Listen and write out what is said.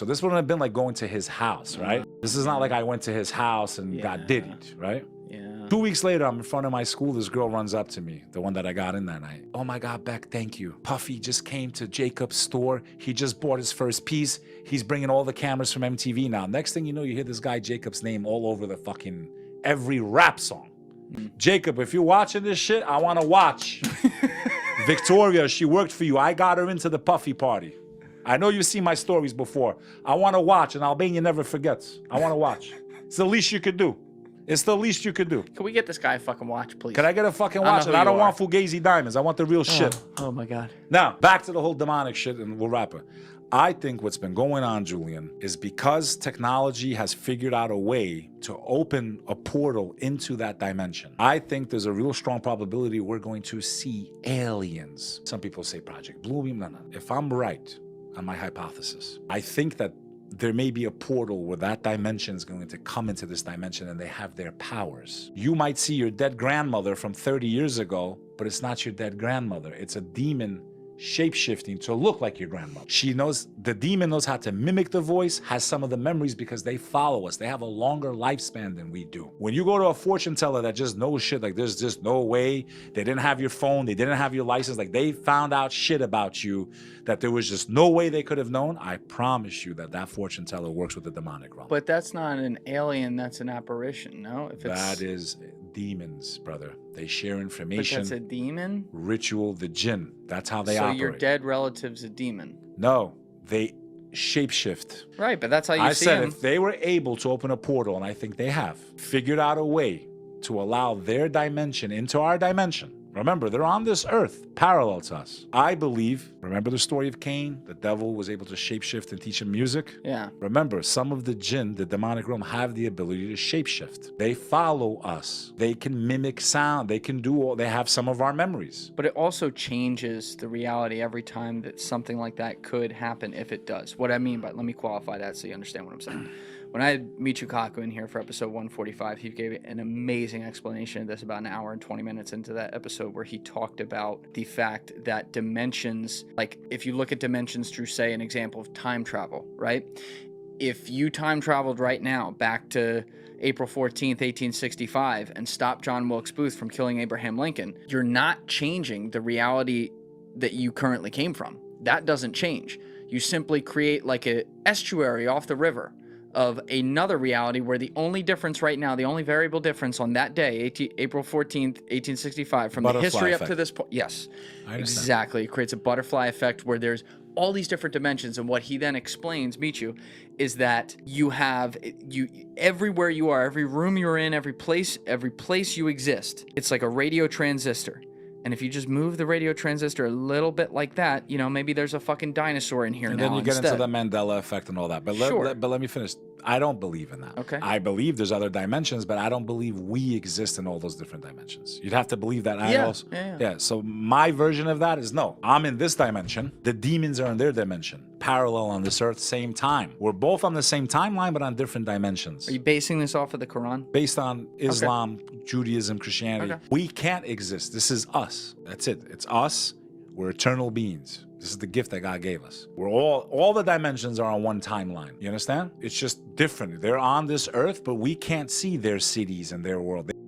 So this wouldn't have been like going to his house, right? This is not like I went to his house and got diddied, right? Yeah. 2 weeks later, I'm in front of my school. This girl runs up to me, the one that I got in that night. Oh my God, Beck, thank you. Puffy just came to Jacob's store. He just bought his first piece. He's bringing all the cameras from MTV now. Next thing you know, you hear this guy Jacob's name all over the fucking every rap song. Jacob, if you're watching this shit, I want to watch. Victoria, she worked for you. I got her into the Puffy party. I know you've seen my stories before. I want to watch, and Albania never forgets. I want to watch. It's the least you could do. It's the least you could do. Can we get this guy a fucking watch, please? Can I get a fucking watch? And I don't want Fugazi diamonds. I want the real shit. Oh my God. Now, back to the whole demonic shit, and we'll wrap it. I think what's been going on, Julian, is because technology has figured out a way to open a portal into that dimension. I think there's a real strong probability we're going to see aliens. Some people say Project Blue Beam. No. If I'm right on my hypothesis, I think that there may be a portal where that dimension is going to come into this dimension and they have their powers. You might see your dead grandmother from 30 years ago, but it's not your dead grandmother. It's a demon shape-shifting to look like your grandmother. The demon knows how to mimic the voice, has some of the memories because they follow us. They have a longer lifespan than we do. When you go to a fortune teller that just knows shit, like there's just no way, they didn't have your phone, they didn't have your license, like they found out shit about you that there was just no way they could have known, I promise you that fortune teller works with the demonic realm. But that's not an alien, that's an apparition, no? If it's... That is demons, brother. They share information. But that's a demon? Ritual, the jinn. That's how they operate. So your dead relative's a demon? No, they shapeshift. Right, but that's how you see I said them. if they were able to open a portal, and I think they have, figured out a way to allow their dimension into our dimension. Remember, they're on this earth, parallel to us. I believe, remember the story of Cain? The devil was able to shapeshift and teach him music? Yeah. Remember, some of the jinn, the demonic realm, have the ability to shapeshift. They follow us. They can mimic sound. They have some of our memories. But it also changes the reality every time that something like that could happen, if it does. What I mean by, let me qualify that so you understand what I'm saying. When I had Michu Kaku in here for episode 145, he gave an amazing explanation of this about an hour and 20 minutes into that episode, where he talked about the fact that dimensions, like if you look at dimensions through, say, an example of time travel, right? If you time traveled right now back to April 14th, 1865, and stopped John Wilkes Booth from killing Abraham Lincoln, you're not changing the reality that you currently came from. That doesn't change. You simply create like an estuary off the river of another reality where the only difference right now, the only variable difference on that day, April 14th, 1865, from the history up to this point. Yes, exactly. It creates a butterfly effect where there's all these different dimensions. And what he then explains, Michu, is that you have, everywhere you are, every room you're in, every place you exist, it's like a radio transistor. And if you just move the radio transistor a little bit like that, maybe there's a fucking dinosaur in here now. And then you get instead. into the Mandela effect and all that. But let me finish. I don't believe in that. Okay. I believe there's other dimensions, but I don't believe we exist in all those different dimensions. You'd have to believe that. Yeah. So my version of that is no. I'm in this dimension. The demons are in their dimension. Parallel on this earth, same time. We're both on the same timeline, but on different dimensions. Are you basing this off of the Quran? Based on Islam, Judaism, Christianity. Okay. We can't exist. This is us. That's it. It's us. We're eternal beings. This is the gift that God gave us. We're all the dimensions are on one timeline. You understand? It's just different. They're on this earth, but we can't see their cities and their world.